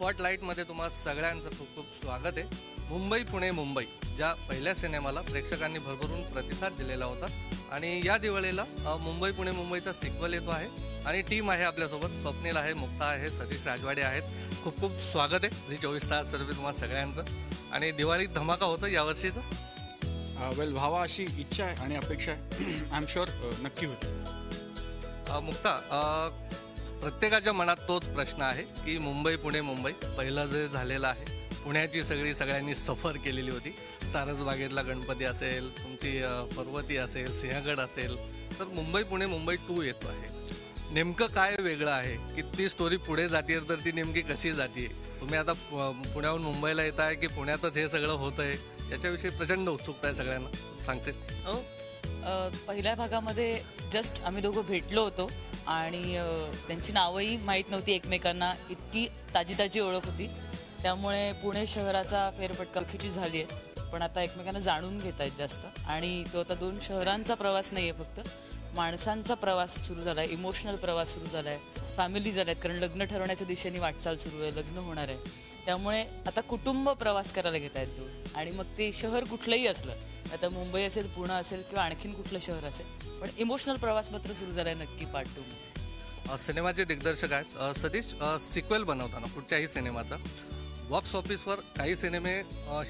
स्पॉटलाईटमध्ये तुम्हा सगळ्यांचं खूप खूप स्वागत आहे. मुंबई पुणे मुंबई ज्या पहिल्या सिनेमाला प्रेक्षकांनी भरभरून प्रतिसाद दिलेला होता आणि या दिवाळीला मुंबई पुणे मुंबईचा सिक्वल येतो आहे आणि टीम आहे आपल्यासोबत. स्वप्नील आहे, मुक्ता आहे, सतीश राजवाडे आहेत. खूप खूप स्वागत आहे झी 24 तास सर्व तुम्हा सगळ्यांचं. आणि दिवाळीत धमाका होतं यावर्षीचं. वेल व्हावा अशी इच्छा आहे आणि अपेक्षा आहे. आय एम शुअर नक्की होईल. मुक्ता, प्रत्येकाच्या मनात तोच प्रश्न आहे की मुंबई पुणे मुंबई पहिलं जे झालेलं आहे, पुण्याची सगळ्यांनी सफर केलेली होती. सारसबागेतला गणपती असेल, तुमची पर्वती असेल, सिंहगड असेल, तर मुंबई पुणे मुंबई 2 येतो आहे. नेमकं काय वेगळं आहे की ती स्टोरी पुढे जाते, तर ती नेमकी कशी जाते? तुम्ही आता पुण्याहून मुंबईला येत आहे की पुण्यातच हे सगळं होतं आहे, याच्याविषयी प्रचंड उत्सुकता आहे सगळ्यांना. सांगशील? हो, पहिल्या भागामध्ये जस्ट आम्ही दोघं भेटलो होतो आणि त्यांची नावंही माहीत नव्हती एकमेकांना, इतकी ताजी ओळख होती. त्यामुळे पुणे शहराचा फेरफटका ओळखीची झाली आहे, पण आता एकमेकांना जाणून घेत आहेत जास्त. आणि तो आता 2 शहरांचा प्रवास नाही आहे, फक्त माणसांचा प्रवास सुरू झाला आहे, इमोशनल प्रवास सुरू झाला आहे, फॅमिली झाल्या आहेत, कारण लग्न ठरवण्याच्या दिशेने वाटचाल सुरू आहे, लग्न होणार आहे. त्यामुळे आता कुटुंब प्रवास करायला घेत आहेत 2. आणि मग ते शहर कुठलंही असलं, आता मुंबई असेल, पुणे असेल किंवा आणखीन कुठलं शहर असेल, पण इमोशनल प्रवास मात्र सुरू झाला आहे नक्की पार्ट 2. सिनेमाचे दिग्दर्शक आहेत सतीश. सिक्वेल बनवताना कुठच्याही सिनेमाचा बॉक्स ऑफिसवर काही सिनेमे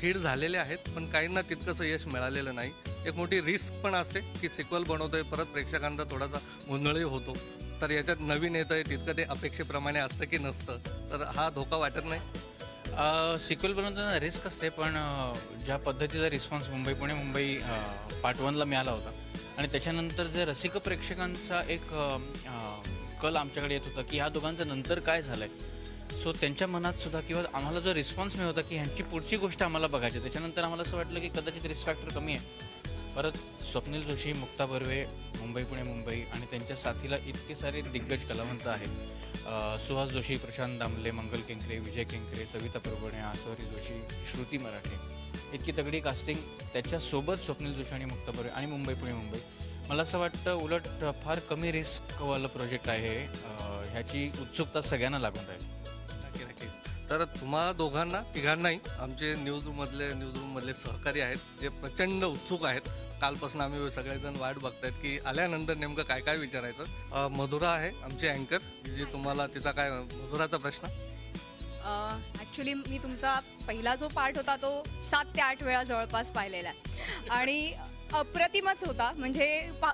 हिट झालेले आहेत, पण काहींना तितकंसं यश मिळालेलं नाही. एक मोठी रिस्क पण असते की सिक्वेल बनवतोय, परत प्रेक्षकांचा थोडासा गोंधळही होतो. तर याच्यात नवीन येतं आहे, तितकं ते अपेक्षेप्रमाणे असतं की नसतं, तर हा धोका वाटत नाही? सिक्वेल बनवताना रिस्क असते, पण ज्या पद्धतीचा रिस्पॉन्स मुंबई पुणे मुंबई पार्ट 1ला मिळाला होता आणि त्याच्यानंतर जे रसिक प्रेक्षकांचा एक कल आमच्याकडे येत होता की ह्या दोघांचं नंतर काय झालं आहे, सो त्यांच्या मनात सुद्धा किंवा आम्हाला जो रिस्पॉन्स मिळत होता की ह्यांची पुढची गोष्ट आम्हाला बघायची, त्याच्यानंतर आम्हाला असं वाटलं की कदाचित रिस्क फॅक्टर कमी आहे. परत स्वप्नील जोशी, मुक्ता बर्वे, मुंबई पुणे मुंबई आणि त्यांच्या साथीला इतके सारे दिग्गज कलावंत आहेत. सुहास जोशी, प्रशांत दामले, मंगल केंकरे, विजय केंकरे, सविता प्रभुणे, आसवरी जोशी, श्रुती मराठे, इतकी तगडी कास्टिंग. त्याच्यासोबत स्वप्नील जोशी आणि मुक्ता बर्वे आणि मुंबई पुणे मुंबई. मला असं वाटतं उलट फार कमी रिस्कवालं प्रोजेक्ट आहे. ह्याची उत्सुकता सगळ्यांना लागून राहील. नक्की. तर तुम्हा दोघांना तिघांनाही आमचे न्यूजरूममधले सहकारी आहेत जे प्रचंड उत्सुक आहेत. कालपासून आम्ही सगळेजण वाट बघतायत की आल्यानंतर नेमकं काय काय विचारायचं. मधुरा आहे आमची अँकर, जी तुम्हाला तिचा काय मधुराचा प्रश्न? ॲक्च्युली मी तुमचा पहिला जो पार्ट होता तो 7 ते 8 वेळा जवळपास पाहिलेला आहे आणि अप्रतिमच होता. म्हणजे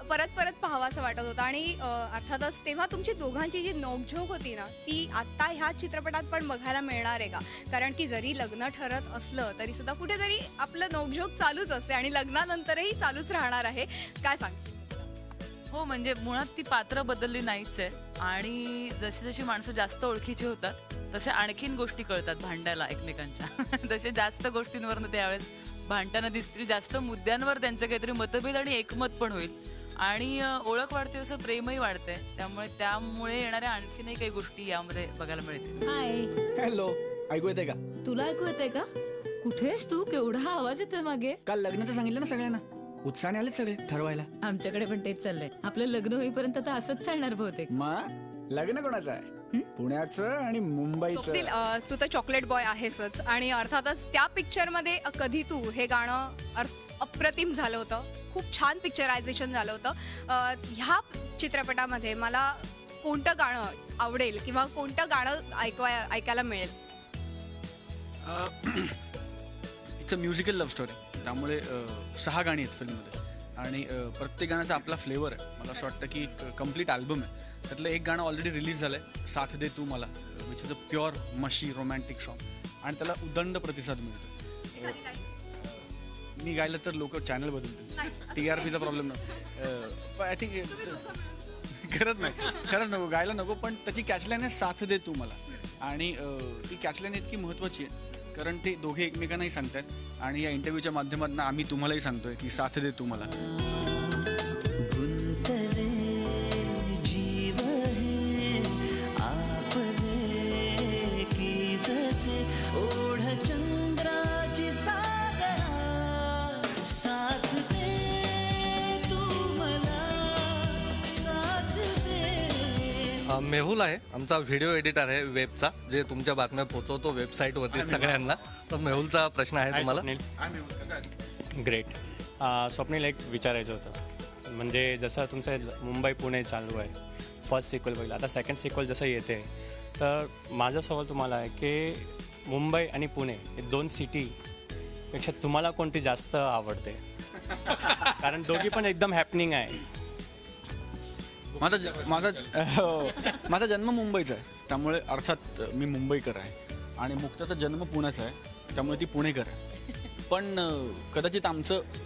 परत पाहावा असं वाटत होता. आणि अर्थातच तेव्हा तुमची दोघांची जी नोकझोक होती ना, ती आत्ता ह्या चित्रपटात पण बघायला मिळणार आहे का? कारण की जरी लग्न ठरत असलं तरी सुद्धा कुठेतरी आपलं नोकझोक चालूच असते आणि लग्नानंतरही चालूच राहणार आहे. काय सांगशील? हो, म्हणजे मुळात ती पात्र बदलली नाहीच आहे आणि जशी जशी माणसं जास्त ओळखीची होतात तसे आणखीन गोष्टी कळतात भांडायला एकमेकांच्या. तसे जास्त गोष्टींवरनं त्यावेळेस भांडताना दिसतील, जास्त मुद्द्यांवर त्यांचं काहीतरी मतभेद आणि एकमत पण होईल आणि ओळख वाढते, तसं प्रेमही वाढतंय. त्यामुळे येणाऱ्या आणखीनही काही गोष्टी यामध्ये बघायला मिळतील. हाय, हॅलो, ऐकू येते का? तुला ऐकू येते का? कुठेस तू? केवढा आवाज येतोय मागे. काल लग्नाचं सांगितलं ना सगळ्यांना, उत्साहाने आलेत सगळे ठरवायला. आमच्याकडे पण तेच चाललंय. आपलं लग्न होईपर्यंत तर असंच चालणार बहुतेक. मग लग्न कोणाचं आहे? पुण्याचं आणि मुंबईचं. स्वप्नील, तू तर चॉकलेट बॉय आहेसच आणि अर्थातच त्या पिक्चरमध्ये कधी तू हे गाणं अप्रतिम झालं होतं. खूप छान पिक्चरायझेशन झालं होतं. ह्या चित्रपटामध्ये मला कोणतं गाणं आवडेल किंवा कोणतं गाणं ऐकायला मिळेल? It's a musical love story, त्यामुळे 6 गाणी आहेत फिल्ममध्ये आणि प्रत्येक गाण्याचा आपला फ्लेवर आहे. मला असं वाटतं की कम्प्लीट अल्बम आहे. त्यातलं एक गाणं ऑलरेडी रिलीज झालं आहे, साथ दे तू मला, विच इज अ प्युअर मशी रोमॅन्टिक सॉन्ग आणि त्याला उदंड प्रतिसाद मिळतो. मी गायलं तर लोक चॅनल बदलतील, TRPचा प्रॉब्लेम नको. आय थिंक खरंच नको गायला नको, पण त्याची कॅचलाईन आहे साथ दे तू मला. आणि ती कॅचलाईन इतकी महत्त्वाची आहे कारण ते दोघे एकमेकांनाही सांगतात आणि या इंटरव्ह्यूच्या माध्यमातून आम्ही तुम्हालाही सांगतोय की साथ दे तू मला. मेहुल आहे, आमचा व्हिडिओ एडिटर आहे वेबचा, जे तुमच्या बातम्या पोहोचवतो वेबसाईटवरती सगळ्यांना. तर मेहुलचा प्रश्न आहे तुम्हाला. ग्रेट. स्वप्नील, एक विचारायचं होतं, म्हणजे जसं तुमचं मुंबई पुणे चालू आहे, फर्स्ट सिक्वल बघितलं, आता सेकंड सिक्वल जसं येते, तर माझा सवाल तुम्हाला आहे की मुंबई आणि पुणे हे 2 सिटीपेक्षा तुम्हाला कोणती जास्त आवडते? कारण दोघी पण एकदम हॅपनिंग आहे. माझा जन्म मुंबईचा आहे, त्यामुळे अर्थात मी मुंबईकर आहे. आणि मुक्ताचा जन्म पुण्याचा आहे, त्यामुळे ती पुणेकर आहे. पण कदाचित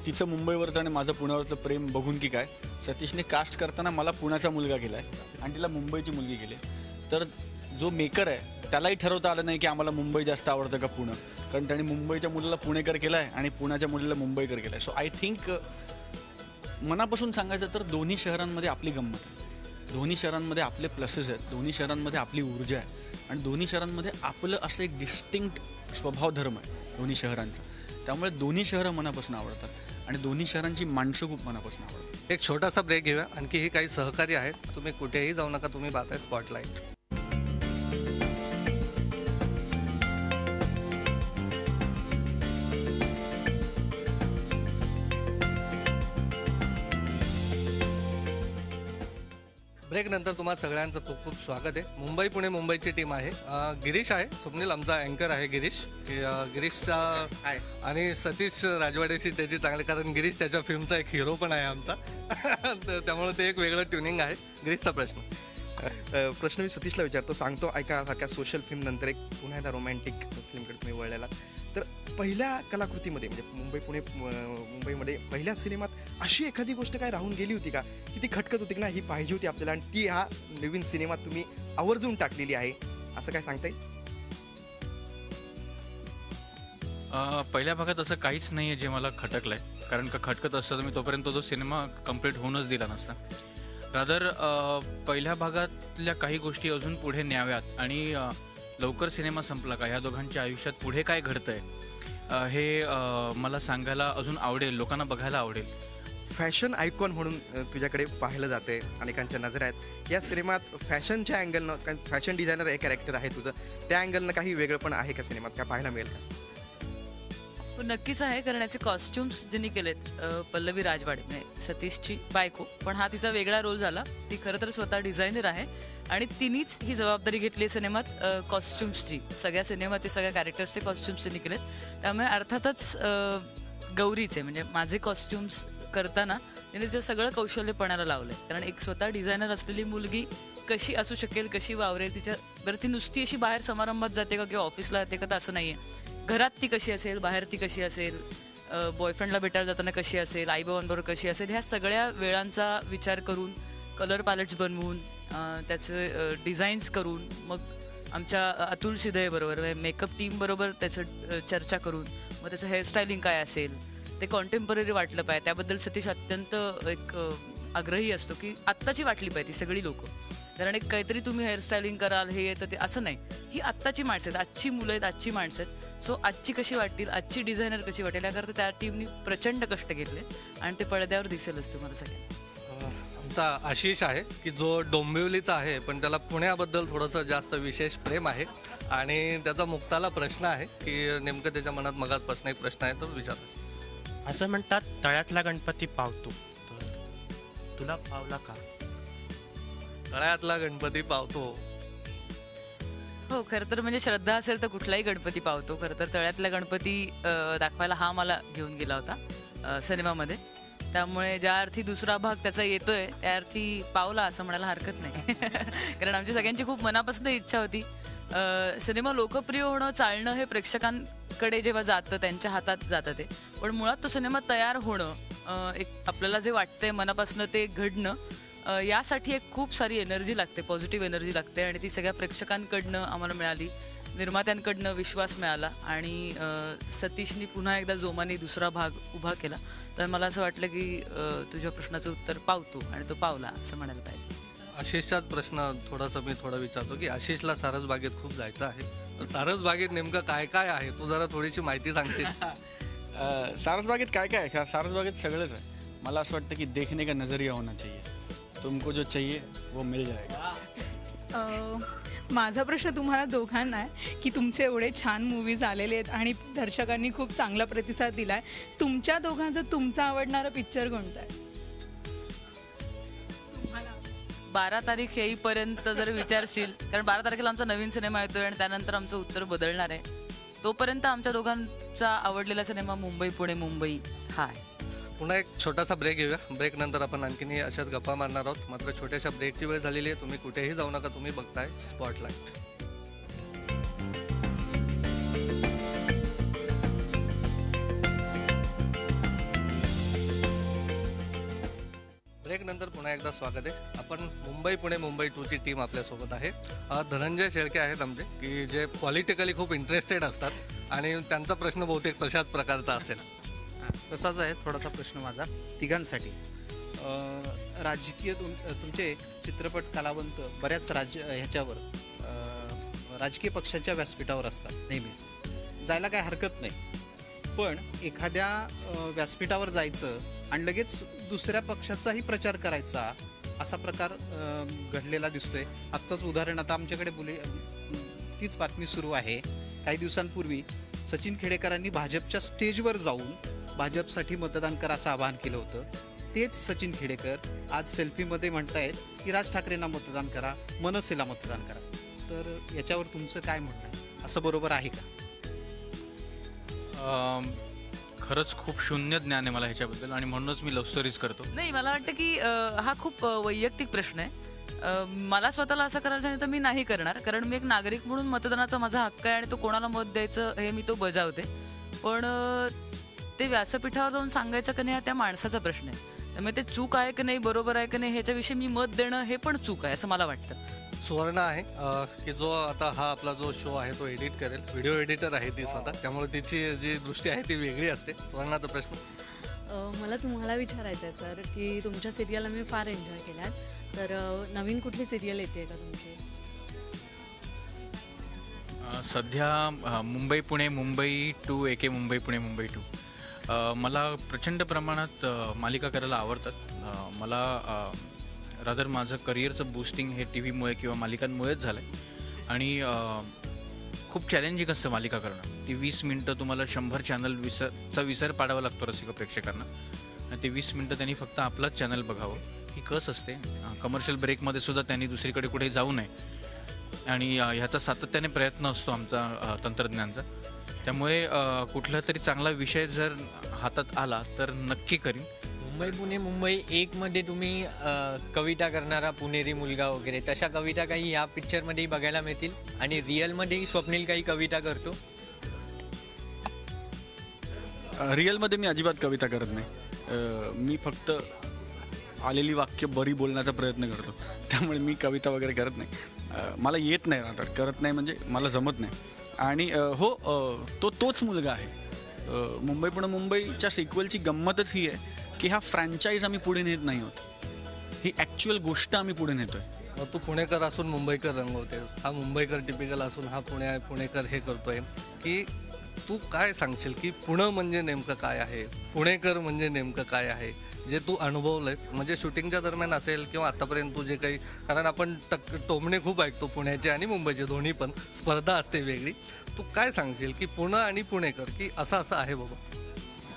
तिचं मुंबईवरचं आणि माझं पुण्यावरचं प्रेम बघून की काय, सतीशने कास्ट करताना मला पुण्याचा मुलगा केला आहे आणि तिला मुंबईची मुलगी केली. तर जो मेकर आहे त्यालाही ठरवता आलं नाही की आम्हाला मुंबई जास्त आवडतं का पुणं, कारण त्याने मुंबईच्या मुलीला पुणेकर केला आहे आणि पुण्याच्या मुलीला मुंबईकर केला आहे. सो आय थिंक मनापासून सांगायचं तर दोन्ही शहरांमध्ये आपली गंमत आहे, दोन्ही शहरांमध्ये आपले प्लसेस आहेत, दोन्ही शहरांमध्ये आपली ऊर्जा आहे आणि दोन्ही शहरांमध्ये आपलं असं एक डिस्टिंक्ट स्वभाव धर्म आहे दोन्ही शहरांचा. त्यामुळे दोन्ही शहरं मनापासून आवडतात आणि दोन्ही शहरांची माणसं खूप मनापासून आवडतात. एक छोटासा ब्रेक घेऊया. आणखी काही सहकारी आहेत, तुम्ही कुठेही जाऊ नका, तुम्ही पाहताय स्पॉटलाईट. ब्रेक नंतर तुम्हाला सगळ्यांचं खूप खूप स्वागत आहे. मुंबई पुणे मुंबईची टीम आहे. गिरीश आहे, स्वप्नील आमचा अँकर आहे गिरीश. गिरीशचा आहे आणि सतीश राजवाडेशी त्याची चांगली, कारण गिरीश त्याच्या फिल्मचा एक हिरो पण आहे आमचा. त्यामुळे ते एक वेगळं ट्युनिंग आहे. गिरीशचा प्रश्न मी सतीशला विचारतो. सांगतो ऐका, सारख्या सोशल फिल्म नंतर एक पुन्हा एकदा रोमॅन्टिक फिल्मकडे तुम्ही वळलेला. तर पहिल्या कलाकृतीमध्ये म्हणजे मुंबईमध्ये पहिल्या सिनेमात अशी एखादी गोष्ट काय राहून गेली होती का, की ती खटकत होती की ना ही पाहिजे होती आपल्याला आणि ती ह्या नवीन सिनेमात तुम्ही आवर्जून टाकलेली आहे, असं काय सांगता येईल? पहिल्या भागात असं काहीच नाही आहे जे मला खटकलंय, कारण का खटकत असतं तर मी तोपर्यंत तो सिनेमा कम्प्लीट होऊनच दिला नसता. रादर पहिल्या भागातल्या काही गोष्टी अजून पुढे न्याव्यात आणि लवकर सिनेमा संपला का, ह्या दोघांच्या आयुष्यात पुढे काय घडतंय हे मला सांगायला अजून आवडेल, लोकांना बघायला आवडेल. फॅशन आयकॉन म्हणून तुझ्याकडे पाहिलं जाते, अनेकांच्या नजर आहेत या सिनेमात. फॅशनच्या अँगलनं, कारण फॅशन डिझायनर एक कॅरेक्टर आहे तुझं, त्या अँगलनं काही वेगळं पण आहे का सिनेमात, काय पाहायला मिळेल का? नक्कीच आहे, कारण याचे कॉस्ट्युम्स ज्यांनी केलेत पल्लवी राजवाडे, म्हणजे सतीशची बायको, पण हा तिचा वेगळा रोल झाला. ती खरं तर स्वतः डिझायनर आहे आणि तिनेच ही जबाबदारी घेतली सिनेमात कॉस्ट्युम्सची. सगळ्या सिनेमाचे सगळ्या कॅरेक्टर्सचे कॉस्ट्युम्स त्यांनी केलेत. त्यामुळे अर्थातच गौरीचे म्हणजे माझे कॉस्ट्युम्स करताना तिने जे सगळं कौशल्य पणाला लावलंय, कारण एक स्वतः डिझायनर असलेली मुलगी कशी असू शकेल, कशी वावरेल, तिच्या बरं ती नुसती अशी बाहेर समारंभात जाते का किंवा ऑफिसला जाते का, तर असं नाहीये. घरात ती कशी असेल, बाहेर ती कशी असेल, बॉयफ्रेंडला भेटायला जाताना कशी असेल, आईबाबांबरोबर कशी असेल, ह्या सगळ्या वेळांचा विचार करून कलर पॅलेट्स बनवून त्याचे डिझाईन्स करून मग आमच्या अतुल शिदे बरोबर मेकअप टीम बरोबर त्याचं चर्चा करून मग त्याचं हेअरस्टायलिंग काय असेल ते कॉन्टेम्पररी वाटलं पाहिजे. त्याबद्दल सतीश अत्यंत एक आग्रही असतो की आत्ताची वाटली पाहिजे ती सगळी लोक, कारण एक काहीतरी तुम्ही हेअरस्टायलिंग कराल हे तर ते असं नाही. ही आत्ताची माणसं आहेत, आजची मुलं आहेत, आजची माणसं आहेत. सो आजची कशी वाटतील, आजची डिझायनर कशी वाटेल याकरता त्या टीमनी प्रचंड कष्ट घेतले आणि ते पडद्यावर दिसेलच तुम्हाला सगळ्यांना. आमचा आशिष आहे की जो डोंबिवलीचा आहे, पण त्याला पुण्याबद्दल थोडंसं जास्त विशेष प्रेम आहे आणि त्याचा मुक्ताला प्रश्न आहे की नेमकं त्याच्या मनात मगाचपासून एक प्रश्न आहे तो विचारतो. असं म्हणतात तळ्यातला गणपती पावतो, तर तुला पावला का? तळ्यातला गणपती पावतो. हो, खरं तर म्हणजे श्रद्धा असेल तर कुठलाही गणपती पावतो. खरं तर तळ्यातला गणपती दाखवायला हा मला घेऊन गेला होता सिनेमामध्ये, त्यामुळे ज्या अर्थी दुसरा भाग त्याचा येतोय त्या अर्थी पावला असं म्हणायला हरकत नाही. कारण आमची सगळ्यांची खूप मनापासून इच्छा होती. सिनेमा लोकप्रिय होणं, चालणं हे प्रेक्षकांकडे जेव्हा जातं त्यांच्या हातात जातं ते, पण मुळात तो सिनेमा तयार होणं, एक आपल्याला जे वाटतंय मनापासून ते घडणं, यासाठी एक खूप सारी एनर्जी लागते, पॉझिटिव्ह एनर्जी लागते आणि ती सगळ्या प्रेक्षकांकडनं आम्हाला मिळाली, निर्मात्यांकडनं विश्वास मिळाला आणि सतीशनी पुन्हा एकदा जोमाने दुसरा भाग उभा केला. तर मला असं वाटलं की तुझ्या प्रश्नाचं उत्तर पावतो आणि तो पावला असं म्हणायला पाहिजे. आशिषचाच प्रश्न थोडासा मी विचारतो की आशिषला सारसबागेत खूप जायचं आहे, तर सारसबागेत नेमकं काय काय आहे तू जरा थोडीशी माहिती सांगशील? सारसबागेत काय काय आहे? सारसबागेत सगळंच आहे. मला असं वाटतं की देखने का नजरिया होना चाहिए, तुमको जो चाहिए वो मिल जाएगा. माझा प्रश्न तुम्हाला दोघांना आहे की तुमचे एवढे छान मूवीज आलेले आहेत आणि दर्शकांनी खूप चांगला प्रतिसाद दिलाय. तुमच्या दोघांचा तुमचा आवडणारा पिक्चर कोणता आहे? 12 तारीख येईपर्यंत जर विचारशील, कारण 12 तारखेला आमचा नवीन सिनेमा येतोय आणि त्यानंतर आमचं उत्तर बदलणार आहे. तोपर्यंत आमच्या दोघांचा आवडलेला सिनेमा मुंबई पुणे मुंबई हा आहे. पुन्हा एक छोटासा ब्रेक घेऊया. ब्रेक नंतर आपण आणखीन अशाच गप्पा मारणार आहोत. मात्र छोट्याशा ब्रेकची वेळ झालेली आहे. तुम्ही कुठेही जाऊ नका. तुम्ही बघताय स्पॉटलाईट. ब्रेक नंतर पुन्हा एकदा स्वागत आहे. आपण मुंबई पुणे मुंबई 2ची टीम आपल्यासोबत आहे. धनंजय शेळके आहेत आमचे, की जे पॉलिटिकली खूप इंटरेस्टेड असतात आणि त्यांचा प्रश्न बहुतेक तशाच प्रकारचा असेल. तसाच आहे थोडासा प्रश्न माझा तिघांसाठी. राजकीय तुमचे चित्रपट कलावंत बऱ्याच ह्याच्यावर राजकीय पक्षाच्या व्यासपीठावर असतात नेहमी. जायला काय हरकत नाही, पण एखाद्या व्यासपीठावर जायचं आणि लगेच दुसऱ्या पक्षाचाही प्रचार करायचा असा प्रकार घडलेला दिसतोय. आजचाच उदाहरण आता आमच्याकडे तीच बातमी सुरू आहे. काही दिवसांपूर्वी सचिन खेडेकरांनी भाजपच्या स्टेजवर जाऊन भाजपसाठी मतदान करा असं आवाहन केलं होतं. तेच सचिन खेडेकर आज सेल्फीमध्ये म्हणतायत की राज ठाकरेंना मतदान करा, मनसेला मतदान करा. तर याच्यावर तुमचं काय म्हणणं आहे? असं बरोबर आहे का? खरंच खूप शून्य ज्ञान आहे मला ह्याच्याबद्दल आणि म्हणूनच मी लव्ह स्टोरीज करतो. नाही, मला वाटतं की हा खूप वैयक्तिक प्रश्न आहे. मला स्वतःला असं करायला सांगितलं तर मी नाही करणार, कारण मी एक नागरिक म्हणून मतदानाचा माझा हक्क आहे आणि तो कोणाला मत द्यायचं हे मी तो बजावते. पण ते व्यासपीठावर जाऊन सांगायचं की नाही हा त्या माणसाचा प्रश्न आहे. त्यामुळे ते चूक आहे की नाही, बरोबर आहे की नाही ह्याच्याविषयी मी मत देणं हे पण चूक आहे असं मला वाटतं. सुवर्ण आहे की जो आता हा आपला जो शो आहे तो एडिट करेल. व्हिडिओ एडिटर आहे ती स्वतः, त्यामुळे तिची जी दृष्टी आहे ती वेगळी असते. सुवर्णाचा प्रश्न मला तुम्हाला विचारायचं आहे सर, की तुमच्या सिरियल मी फार एन्जॉय केल्यात, तर नवीन कुठली सिरियल येते का तुमची? सध्या मुंबई पुणे मुंबई 2 एके मुंबई पुणे मुंबई 2 मला प्रचंड प्रमाणात मालिका करायला आवडतात. मला रादर माझं करिअरचं बूस्टिंग हे टी व्हीमुळे किंवा मालिकांमुळेच झालं आहे. आणि खूप चॅलेंजिंग असतं मालिका करणं. ती 20 मिनटं तुम्हाला 100 चॅनल विसर पाडावा लागतो रसिक प्रेक्षकांना. आणि ते 20 मिनटं त्यांनी फक्त आपलाच चॅनल बघावं ही कस असते. कमर्शियल ब्रेकमध्ये सुद्धा त्यांनी दुसरीकडे कुठे जाऊ नये आणि ह्याचा सातत्याने प्रयत्न असतो आमचा तंत्रज्ञानचा. त्यामुळे कुठला तरी चांगला विषय जर हातात आला तर नक्की करीन. मुंबई पुणे मुंबई 1 मध्ये तुम्ही कविता करणारा पुणेरी मुलगा वगैरे तशा कविता काही या पिक्चरमध्येही बघायला मिळतील आणि रिअलमध्येही स्वप्नील काही कविता करतो. रिअलमध्ये मी अजिबात कविता करत नाही. मी फक्त आलेली वाक्य बरी बोलण्याचा प्रयत्न करतो. त्यामुळे मी कविता वगैरे करत नाही. मला येत नाही, राहतात करत नाही म्हणजे मला जमत नाही. आणि तोच मुलगा आहे. मुंबई पुणे मुंबईच्या सिक्वेलची गंमतच ही आहे की हा फ्रँचाईज आम्ही पुढे नेत नाही आहोत, ही ॲक्च्युअल गोष्ट आम्ही पुढे नेतोय. मग तू पुणेकर असून मुंबईकर रंगवतेस, हा मुंबईकर टिपिकल असून हा पुणेकर हे करतोय, की तू काय सांगशील की पुणे म्हणजे नेमकं काय आहे, पुणेकर म्हणजे नेमकं काय आहे, जे तू अनुभवलंयस म्हणजे शूटिंगच्या दरम्यान असेल किंवा आतापर्यंत तू जे काही, कारण आपण टोमणे खूप ऐकतो पुण्याचे आणि मुंबईचे दोन्ही पण स्पर्धा असते वेगळी. तू काय सांगशील की पुणे आणि पुणेकर की असं आहे बाबा?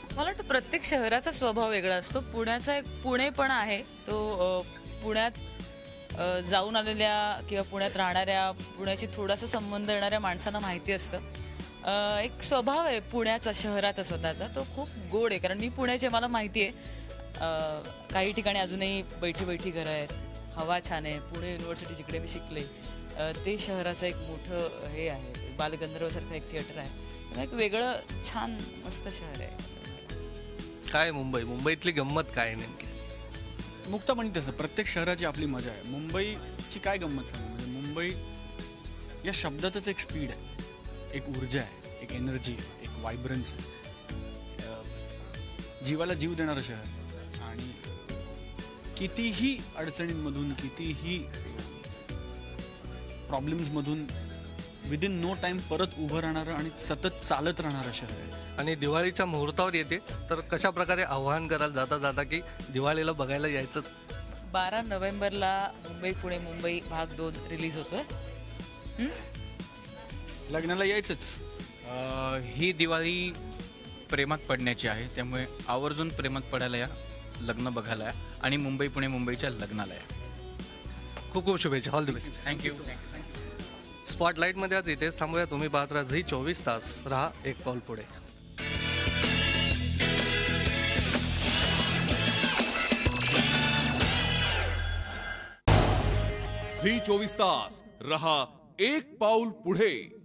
मला वाटतं प्रत्येक शहराचा स्वभाव वेगळा असतो. पुण्याचा एक पुणेपणा आहे, तो पुण्यात जाऊन आलेल्या किंवा पुण्यात राहणाऱ्या, पुण्याशी थोडासा संबंध येणाऱ्या माणसांना माहिती असतं. एक स्वभाव आहे पुण्याचा, शहराचा स्वतःचा, तो खूप गोड आहे. कारण मी पुण्याचे, मला माहिती आहे काही ठिकाणी अजूनही बैठी घरं आहेत, हवा छान आहे. पुणे युनिव्हर्सिटी जिकडे मी शिकले ते शहराचं एक मोठं हे आहे, बालगंधर्वसारखं एक थिएटर आहे. एक वेगळं छान मस्त शहर आहे. काय मुंबईतली गंमत काय नेमकी? मुक्तपणे तसं प्रत्येक शहराची आपली मजा आहे. मुंबईची काय गंमत सांगू, म्हणजे मुंबई या शब्दातच एक स्पीड आहे, एक ऊर्जा आहे, एक एनर्जी आहे, एक व्हायब्रन्स आहे. जीवाला जीव देणारं शहर आणि कितीही अडचणींमधून, कितीही प्रॉब्लेम्समधून विदिन नो टाइम परत उभं राहणारं आणि सतत चालत राहणारं शहर आहे. आणि दिवाळीच्या मुहूर्तावर येते तर कशा प्रकारे आव्हान कराल जाता की दिवाळीला बघायला यायचंच? 12 नोव्हेंबरला मुंबई पुणे मुंबई भाग 2 रिलीज होतोय. लग्नाला यायचंच. ही दिवाळी प्रेमात पडण्याची आहे, त्यामुळे आवर्जून प्रेमात पडायला या, लग्न बघायला या आणि मुंबई पुणे मुंबईच्या लग्नाला या. खूप खूप शुभेच्छा. All the best. थँक्यू. स्पॉटलाईटमध्ये आज इथेच थांबूया. तुम्ही पाहत राहा झी 24 तास. राहा एक पाऊल पुढे. झी 24 तास रहा एक पाऊल पुढे.